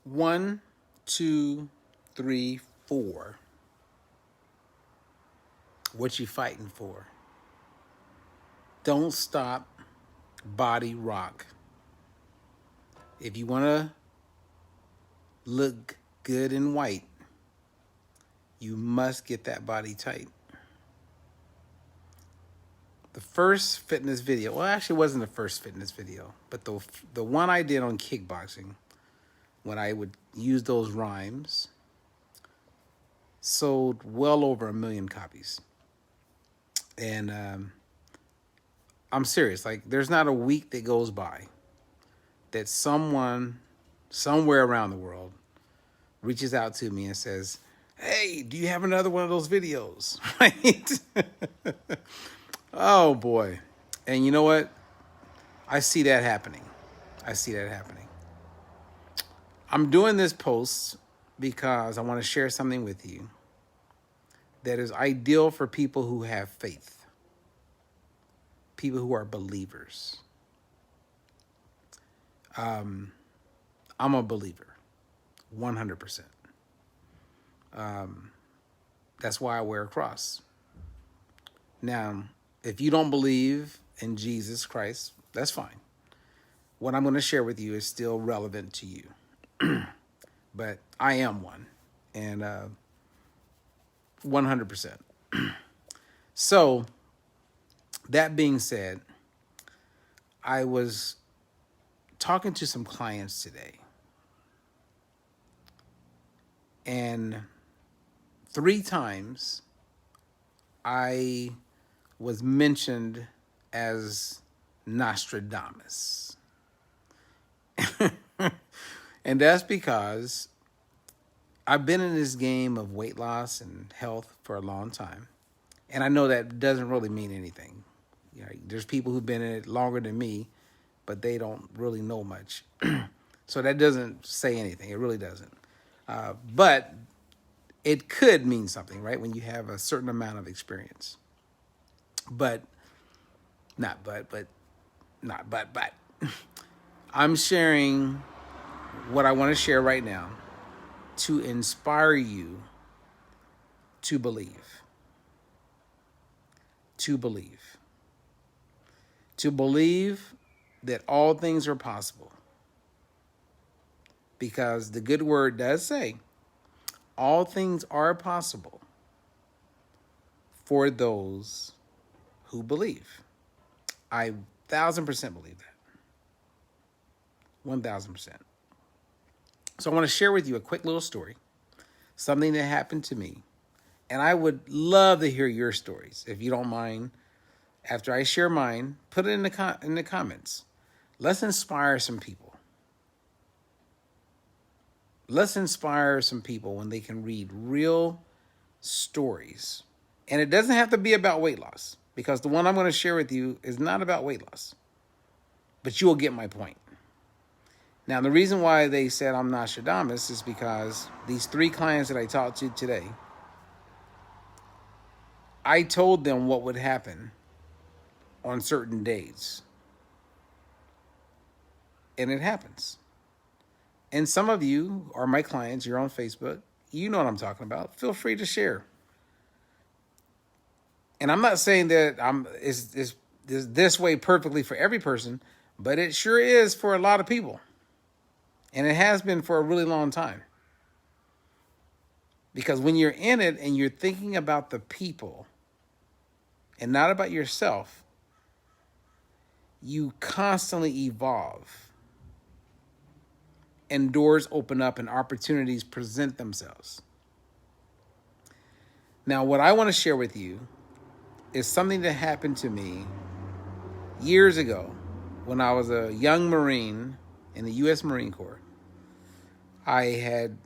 One, two, three, four. What you fighting for? Don't stop. Body rock. If you want to look good in white, you must get that body tight. The first fitness video, well, actually, it wasn't the first fitness video, but the one I did on kickboxing, when I would use those rhymes, sold well over 1 million copies. And I'm serious. Like, there's not a week that goes by that someone somewhere around the world reaches out to me and says, "Hey, do you have another one of those videos?" Right? Oh boy. And you know what? I see that happening. I see that happening. I'm doing this post because I want to share something with you that is ideal for people who have faith, people who are believers. I'm a believer, 100%. That's why I wear a cross. Now, if you don't believe in Jesus Christ, that's fine. What I'm going to share with you is still relevant to you. But I am one, and 100%. So, that being said, I was talking to some clients today, and 3 times I was mentioned as Nostradamus. And that's because I've been in this game of weight loss and health for a long time. And I know that doesn't really mean anything. You know, there's people who've been in it longer than me, but they don't really know much. So that doesn't say anything. It really doesn't. But it could mean something, right? When you have a certain amount of experience. But I'm sharing what I want to share right now to inspire you to believe. To believe. To believe that all things are possible. Because the good word does say, all things are possible for those who believe. I 1,000% believe that. 1,000%. So I want to share with you a quick little story, something that happened to me. And I would love to hear your stories. If you don't mind, after I share mine, put it in the comments. Let's inspire some people. Let's inspire some people when they can read real stories. And it doesn't have to be about weight loss, because the one I'm going to share with you is not about weight loss. But you will get my point. Now, the reason why they said I'm Nostradamus is because these 3 clients that I talked to today, I told them what would happen on certain days. And it happens. And some of you are my clients, you're on Facebook, you know what I'm talking about. Feel free to share. And I'm not saying that is this way perfectly for every person, but it sure is for a lot of people. And it has been for a really long time. Because when you're in it and you're thinking about the people and not about yourself, you constantly evolve. And doors open up and opportunities present themselves. Now, what I want to share with you is something that happened to me years ago when I was a young Marine in the U.S. Marine Corps. I had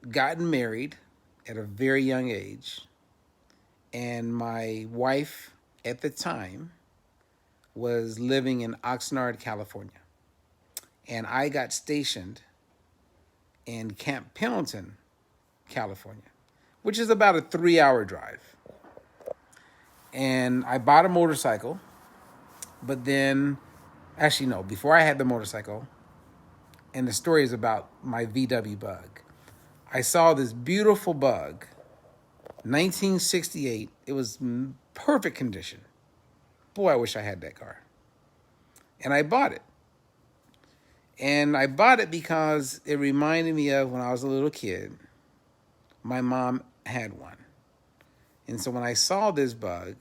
gotten married at a very young age, and my wife at the time was living in Oxnard, California. And I got stationed in Camp Pendleton, California, which is about a 3-hour drive. And I bought a motorcycle, but then, actually no, before I had the motorcycle, And the story is about my VW bug. I saw this beautiful bug, 1968. It was perfect condition. Boy, I wish I had that car. And I bought it. And I bought it because it reminded me of when I was a little kid. My mom had one. And so when I saw this bug,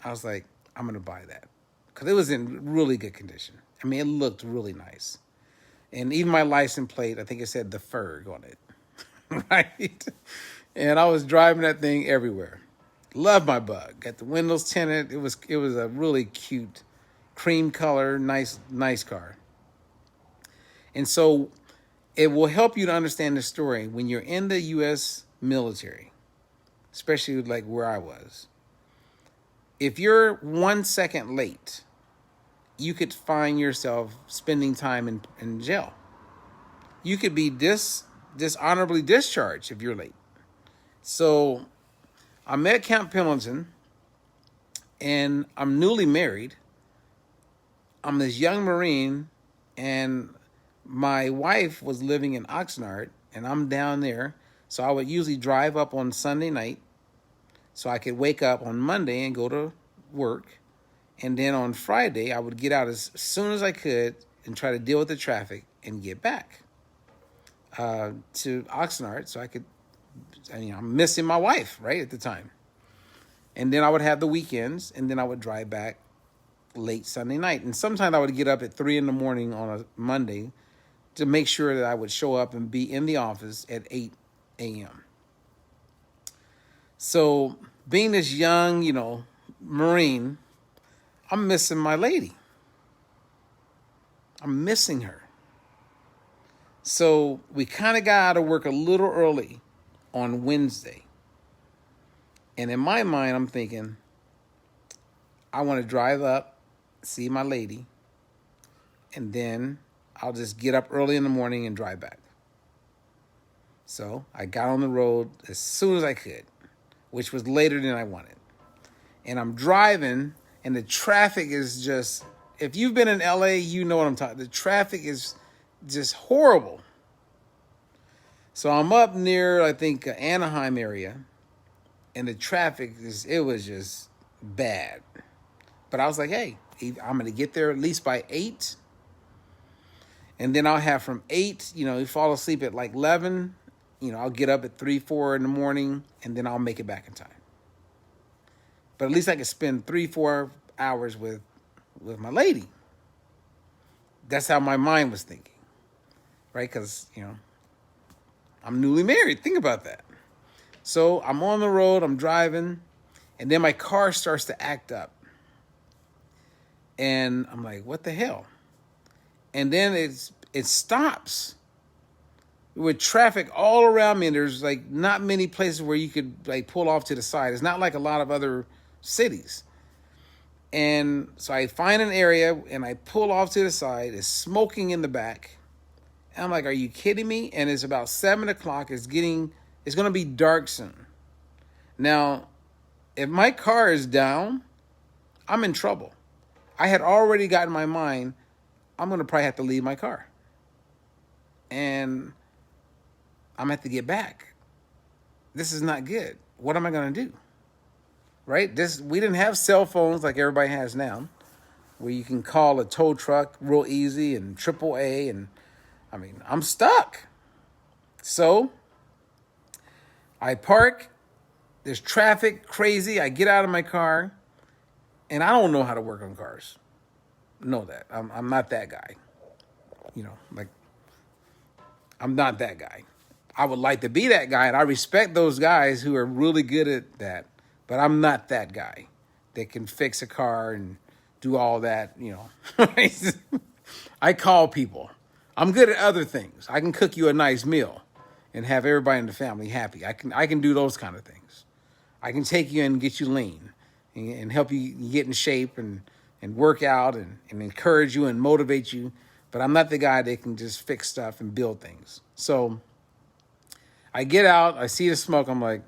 I was like, I'm going to buy that. Because it was in really good condition. I mean, it looked really nice. And even my license plate, I think it said the Ferg on it. Right? And I was driving that thing everywhere. Loved my bug. Got the windows tinted. It was a really cute cream color, nice car. And so it will help you to understand the story when you're in the U.S. military, especially like where I was. If you're 1 second late, you could find yourself spending time in jail. You could be dishonorably discharged if you're late. So I'm at Camp Pendleton, and I'm newly married. I'm this young Marine, and my wife was living in Oxnard, and I'm down there. So I would usually drive up on Sunday night so I could wake up on Monday and go to work. And then on Friday, I would get out as soon as I could and try to deal with the traffic and get back to Oxnard so I could, I'm missing my wife, right, at the time. And then I would have the weekends, and then I would drive back late Sunday night. And sometimes I would get up at 3 a.m. on a Monday to make sure that I would show up and be in the office at 8 a.m. So being this young, Marine, I'm missing my lady. I'm missing her. So we kind of got out of work a little early on Wednesday. And in my mind, I'm thinking, I want to drive up, see my lady, and then I'll just get up early in the morning and drive back. So I got on the road as soon as I could, which was later than I wanted. And I'm driving, and the traffic is just, if you've been in LA, you know what I'm talking. The traffic is just horrible. So I'm up near, I think, Anaheim area, and the traffic it was just bad. But I was like, hey, I'm going to get there at least by 8. And then I'll have from 8, you fall asleep at like 11. I'll get up at 3, 4 in the morning, and then I'll make it back in time. But at least I could spend 3, 4 hours with my lady. That's how my mind was thinking, right? Because, I'm newly married. Think about that. So I'm on the road, I'm driving, and then my car starts to act up. And I'm like, what the hell? And then it stops with traffic all around me. And there's like not many places where you could like pull off to the side. It's not like a lot of other cities. And so I find an area and I pull off to the side. It's smoking in the back. And I'm like, are you kidding me? And it's about 7 o'clock. It's going to be dark soon. Now, if my car is down, I'm in trouble. I had already got in my mind, I'm going to probably have to leave my car. And I'm going to have to get back. This is not good. What am I going to do? Right? We didn't have cell phones like everybody has now, where you can call a tow truck real easy and AAA. And I'm stuck. So I park. There's traffic, crazy. I get out of my car. And I don't know how to work on cars. Know that. I'm not that guy. I'm not that guy. I would like to be that guy, and I respect those guys who are really good at that. But I'm not that guy that can fix a car and do all that, I call people. I'm good at other things. I can cook you a nice meal and have everybody in the family happy. I can do those kind of things. I can take you and get you lean and help you get in shape and work out and encourage you and motivate you. But I'm not the guy that can just fix stuff and build things. So I get out, I see the smoke, I'm like,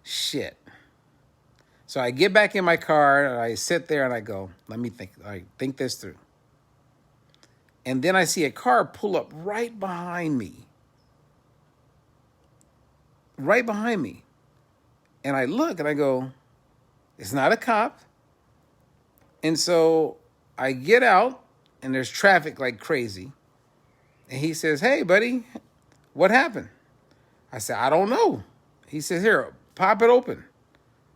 shit. So I get back in my car, and I sit there and I go, let me think this through. And then I see a car pull up right behind me. Right behind me. And I look and I go, it's not a cop. And so I get out and there's traffic like crazy. And he says, hey, buddy, what happened? I said, I don't know. He says, here, pop it open.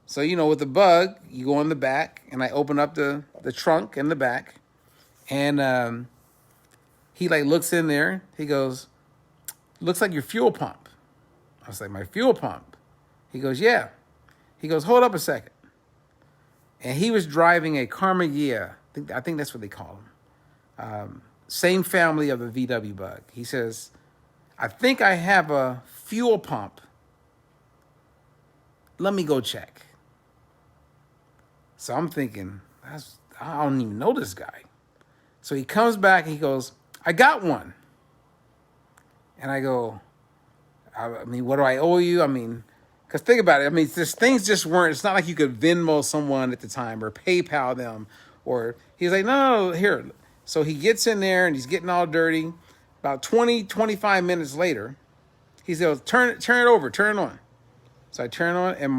So, with the bug, you go in the back, and I open up the trunk in the back. And he looks in there. He goes, looks like your fuel pump. I was like, my fuel pump? He goes, yeah. He goes, hold up a second. And he was driving a Karma Ghia. I think that's what they call them. Same family of the VW Bug. He says, I think I have a fuel pump. Let me go check. So I'm thinking, I don't even know this guy. So he comes back and he goes, I got one. And I go, I mean, what do I owe you? I mean, because think about it. I mean, things just weren't, it's not like you could Venmo someone at the time or PayPal them. Or he's like, no, here. So he gets in there and he's getting all dirty. About 20, 25 minutes later, he says, turn it over, turn it on. So I turn it on and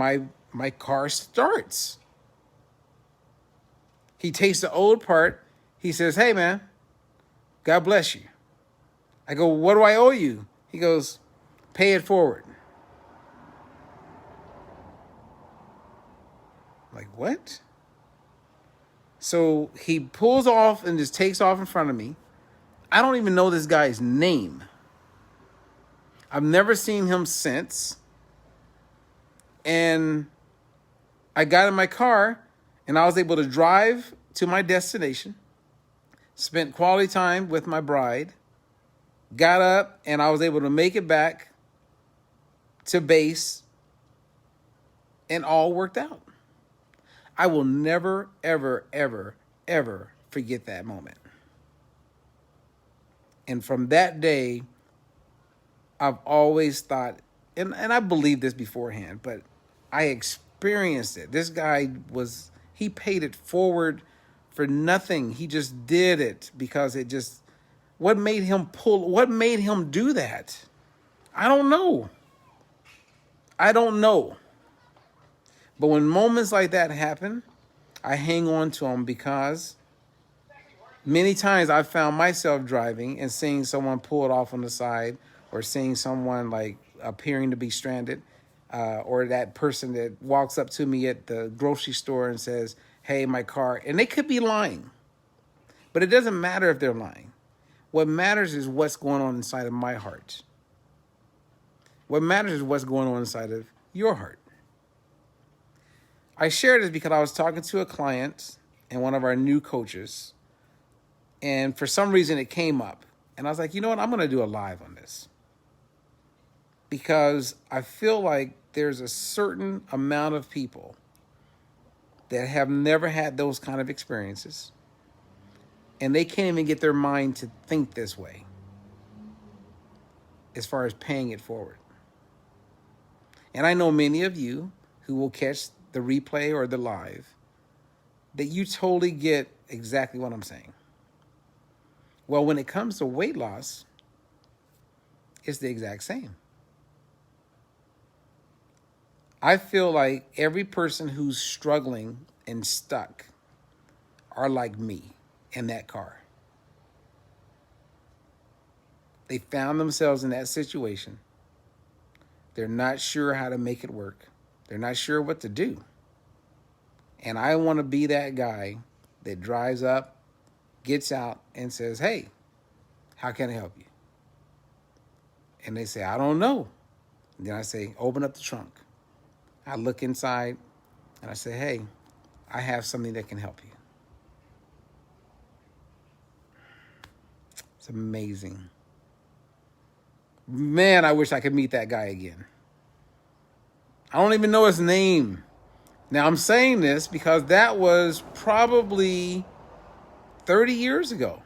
my car starts. He takes the old part. He says, hey, man, God bless you. I go, what do I owe you? He goes, pay it forward. I'm like, what? So he pulls off and just takes off in front of me. I don't even know this guy's name. I've never seen him since. And I got in my car and I was able to drive to my destination, spent quality time with my bride, got up and I was able to make it back to base and all worked out. I will never, ever, ever, ever forget that moment. And from that day, I've always thought, and I believed this beforehand, but I experienced it. This guy he paid it forward for nothing. He just did it because what made him do that? I don't know. But when moments like that happen, I hang on to them because many times I've found myself driving and seeing someone pull it off on the side or seeing someone appearing to be stranded or that person that walks up to me at the grocery store and says, hey, my car, and they could be lying, but it doesn't matter if they're lying. What matters is what's going on inside of my heart. What matters is what's going on inside of your heart. I shared this because I was talking to a client and one of our new coaches, and for some reason it came up. And I was like, you know what? I'm going to do a live on this. Because I feel like there's a certain amount of people that have never had those kind of experiences. And they can't even get their mind to think this way as far as paying it forward. And I know many of you who will catch the replay or the live that you totally get exactly what I'm saying. Well, when it comes to weight loss, it's the exact same. I feel like every person who's struggling and stuck are like me in that car. They found themselves in that situation. They're not sure how to make it work. They're not sure what to do. And I want to be that guy that drives up, gets out, and says, hey, how can I help you? And they say, I don't know. And then I say, open up the trunk. I look inside and I say, hey, I have something that can help you. It's amazing. Man, I wish I could meet that guy again. I don't even know his name. Now, I'm saying this because that was probably 30 years ago.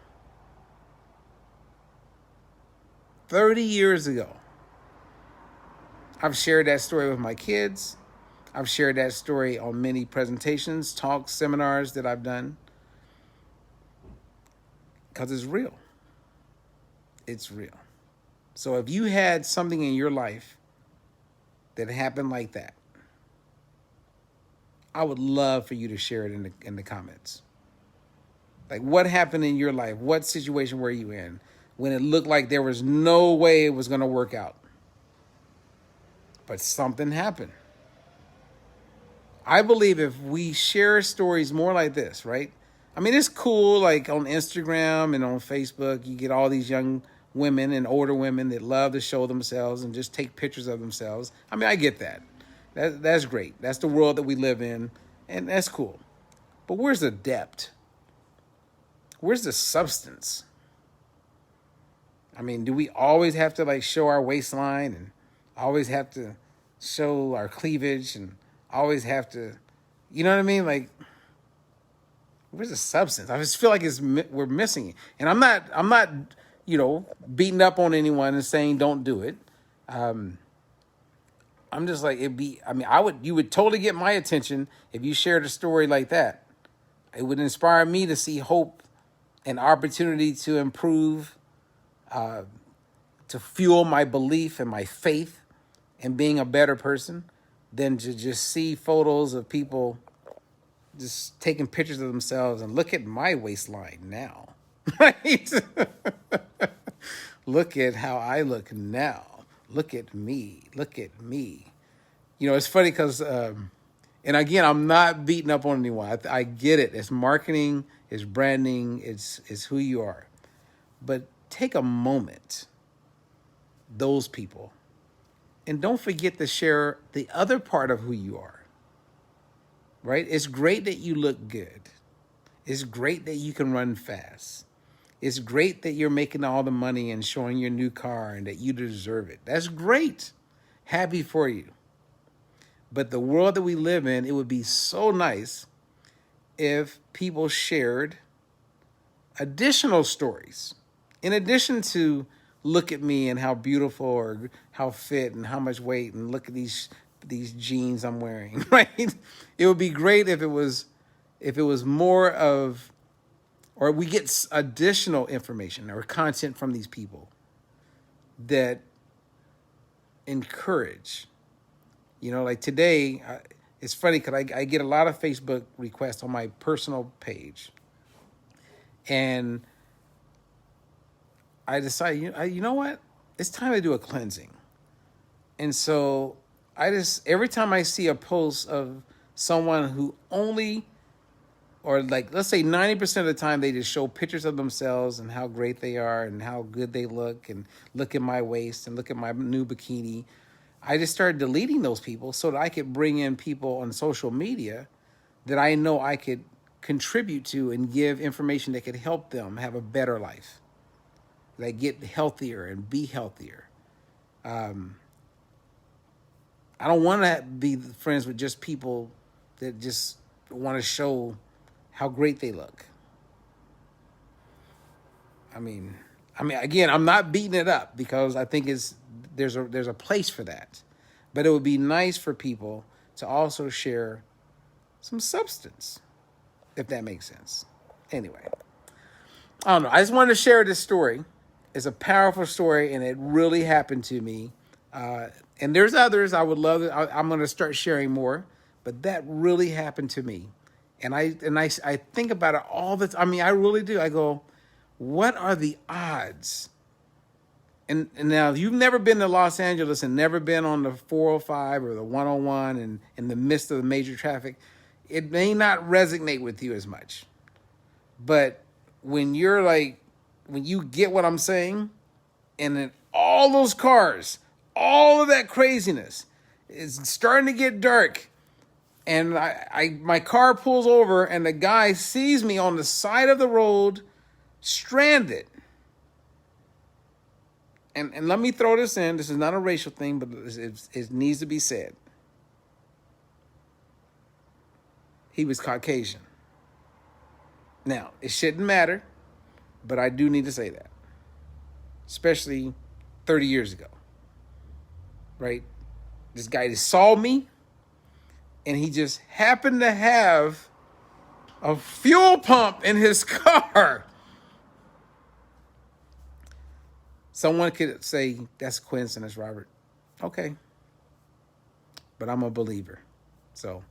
30 years ago. I've shared that story with my kids. I've shared that story on many presentations, talks, seminars that I've done. Because it's real. It's real. So if you had something in your life that happened like that, I would love for you to share it in the comments. Like, what happened in your life? What situation were you in when it looked like there was no way it was going to work out? But something happened. I believe if we share stories more like this, right? I mean, it's cool, like on Instagram and on Facebook, you get all these young women and older women that love to show themselves and just take pictures of themselves. I mean, I get that. That's great. That's the world that we live in, and that's cool. But where's the depth? Where's the substance? I mean, do we always have to like show our waistline and always have to show our cleavage and always have to, you know what I mean? Like, where's the substance? I just feel like we're missing it. And I'm not, beating up on anyone and saying don't do it. I'm just like, you would totally get my attention if you shared a story like that. It would inspire me to see hope and opportunity to improve, to fuel my belief and my faith in being a better person than to just see photos of people just taking pictures of themselves and look at my waistline now. Right? Look at how I look now. Look at me. Look at me. It's funny because, and again, I'm not beating up on anyone. I get it. It's marketing, it's branding, it's who you are. But take a moment, those people, and don't forget to share the other part of who you are. Right? It's great that you look good. It's great that you can run fast. It's great that you're making all the money and showing your new car and that you deserve it. That's great. Happy for you. But the world that we live in, it would be so nice if people shared additional stories. In addition to look at me and how beautiful or how fit and how much weight and look at these jeans I'm wearing, right? It would be great if it was more of, or we get additional information or content from these people that encourage. Like today, it's funny because I get a lot of Facebook requests on my personal page. And I decided, you know what? It's time to do a cleansing. And so every time I see a post of someone who only, or like, let's say 90% of the time they just show pictures of themselves and how great they are and how good they look and look at my waist and look at my new bikini, I just started deleting those people so that I could bring in people on social media that I know I could contribute to and give information that could help them have a better life. Like get healthier and be healthier. I don't want to be friends with just people that just want to show how great they look. I mean, again, I'm not beating it up because I think there's a place for that. But it would be nice for people to also share some substance, if that makes sense. Anyway, I don't know. I just wanted to share this story. It's a powerful story, and it really happened to me. And there's others I would love. I'm going to start sharing more, but that really happened to me. And I think about it all the time. I really do. I go, what are the odds? And now you've never been to Los Angeles and never been on the 405 or the 101 and in the midst of the major traffic. It may not resonate with you as much. But when you get what I'm saying, and then all those cars, all of that craziness, it's starting to get dark. And my car pulls over and the guy sees me on the side of the road, stranded. And let me throw this in. This is not a racial thing, but it needs to be said. He was Caucasian. Now, it shouldn't matter, but I do need to say that. Especially 30 years ago. Right? This guy just saw me, and he just happened to have a fuel pump in his car. Someone could say, that's a coincidence, Robert. Okay. But I'm a believer. So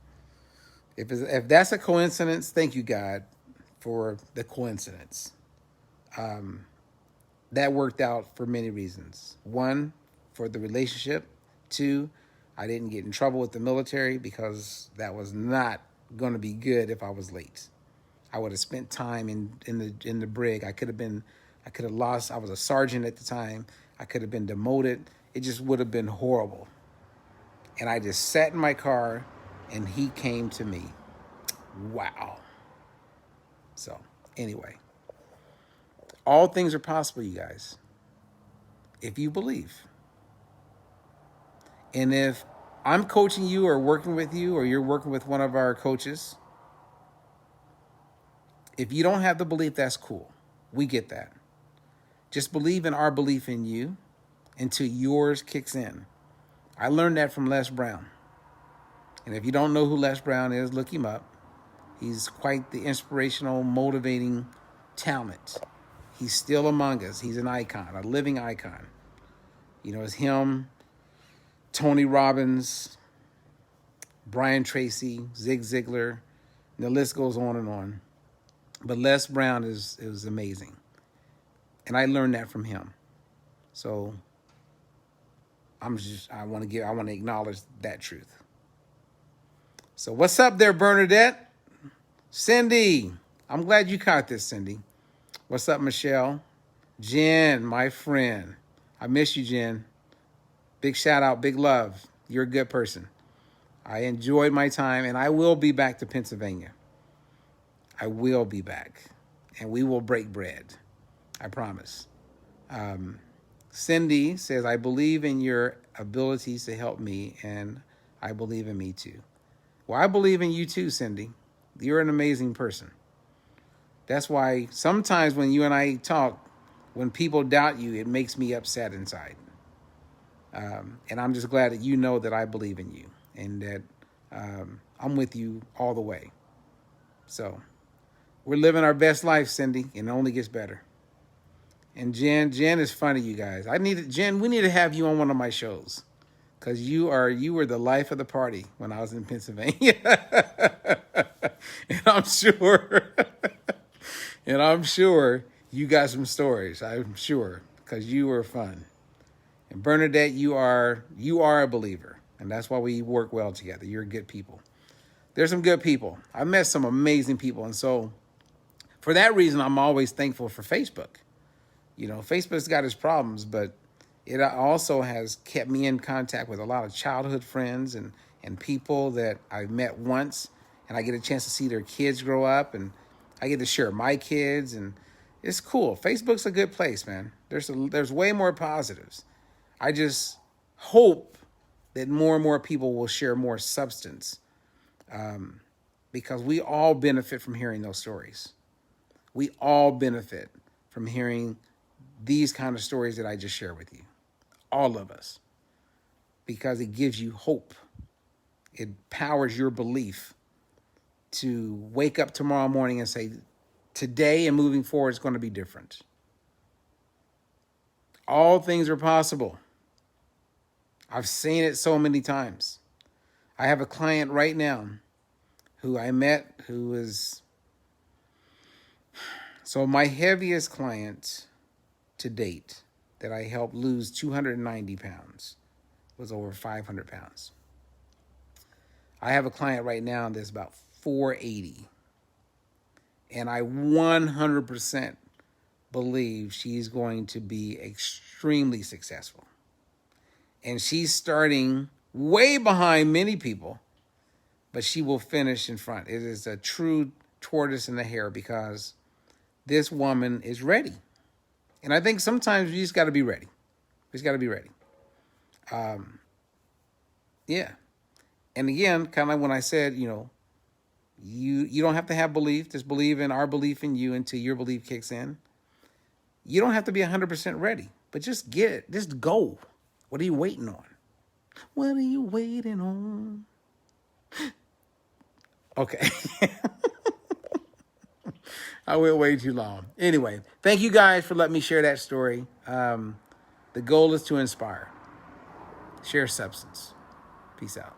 if that's a coincidence, thank you, God, for the coincidence. That worked out for many reasons. One, for the relationship. Two, I didn't get in trouble with the military because that was not going to be good if I was late. I would have spent time in the brig. I could have lost. I was a sergeant at the time. I could have been demoted. It just would have been horrible. And I just sat in my car, and he came to me. Wow. So anyway, all things are possible, you guys, if you believe. And if I'm coaching you or working with you, or you're working with one of our coaches, if you don't have the belief, that's cool. We get that. Just believe in our belief in you until yours kicks in. I learned that from Les Brown. And if you don't know who Les Brown is, look him up. He's quite the inspirational, motivating talent. He's still among us. He's an icon, a living icon. You know, it's him, Tony Robbins, Brian Tracy, Zig Ziglar, and the list goes on and on. But Les Brown is amazing. And I learned that from him. So I want to acknowledge that truth. So what's up there, Bernadette? Cindy, I'm glad you caught this, Cindy. What's up, Michelle? Jen, my friend. I miss you, Jen. Big shout out, big love. You're a good person. I enjoyed my time, and I will be back to Pennsylvania. I will be back, and we will break bread. I promise. Cindy says, I believe in your abilities to help me, and I believe in me too. Well, I believe in you too, Cindy. You're an amazing person. That's why sometimes when you and I talk, when people doubt you, it makes me upset inside. And I'm just glad that you know that I believe in you and that I'm with you all the way. So we're living our best life, Cindy, and it only gets better. And Jen is funny, you guys. Jen, we need to have you on one of my shows because you were the life of the party when I was in Pennsylvania. And I'm sure you got some stories. I'm sure because you were fun. And Bernadette, you are a believer, and that's why we work well together. You're good people. There's some good people. I met some amazing people, and so for that reason, I'm always thankful for Facebook. You know, Facebook's got its problems, but it also has kept me in contact with a lot of childhood friends and people that I've met once, and I get a chance to see their kids grow up, and I get to share my kids, and it's cool. Facebook's a good place, man. There's way more positives. I just hope that more and more people will share more substance, because we all benefit from hearing those stories. We all benefit from hearing these kind of stories that I just shared with you. All of us. Because it gives you hope. It powers your belief to wake up tomorrow morning and say, today and moving forward is going to be different. All things are possible. I've seen it so many times. I have a client right now who I met who is... So my heaviest client to date that I helped lose 290 pounds was over 500 pounds. I have a client right now that's about 480. And I 100% believe she's going to be extremely successful. And she's starting way behind many people, but she will finish in front. It is a true tortoise in the hare because this woman is ready. And I think sometimes you just got to be ready. You just got to be ready. Yeah. And again, kind of like when I said, you know, you don't have to have belief. Just believe in our belief in you until your belief kicks in. You don't have to be 100% ready, but just get it. Just go. What are you waiting on? What are you waiting on? Okay. I went way too long. Anyway, thank you guys for letting me share that story. The goal is to inspire. Share substance. Peace out.